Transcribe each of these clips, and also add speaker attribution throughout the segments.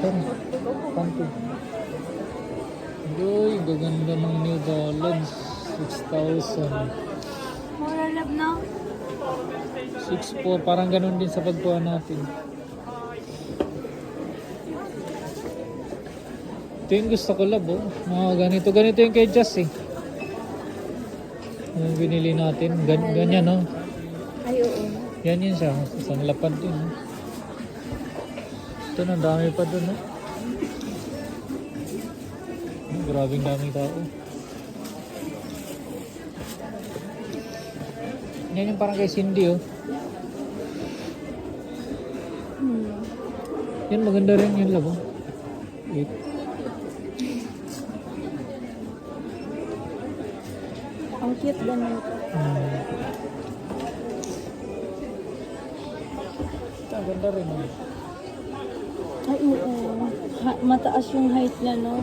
Speaker 1: Tara. Panty. Uy, gaganda ng New Balance. 6,000.
Speaker 2: Mura lab na.
Speaker 1: 6,400. Parang ganun din sa pagkuha natin. Ito yung gusto ko, lab, oh. Mga ganito. Ganito yung kay Jess, eh. Yung binili natin. Ganyan, no?
Speaker 2: Ay, oo.
Speaker 1: Yan yun siya. Isang lapad din, no? Ito na, dami pa dun, no? Grabing daming tao. Yan yung parang kay Cindy, oh. Yan, maganda rin yung labo. Wait.
Speaker 2: Ang cute ba nito?
Speaker 1: Ito, ganda rin, oh.
Speaker 2: Ay, oo. Mataas yung height niya, no?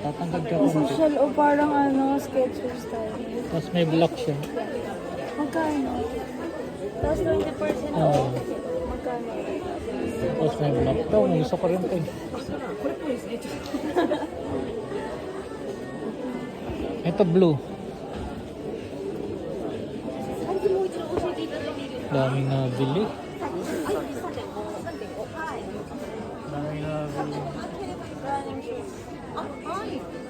Speaker 1: Tatangkad ka
Speaker 2: Isang
Speaker 1: konti.
Speaker 2: shell o parang ano, Skechers style.
Speaker 1: Tapos may block siya.
Speaker 2: Magkano? Tapos 20%
Speaker 1: Oo.
Speaker 2: off. Magkano?
Speaker 1: Tapos may block. Ito, may gusto ko rin ito, eh. Ito, blue. Daming nabili. Daming nabili.
Speaker 2: Running shoes.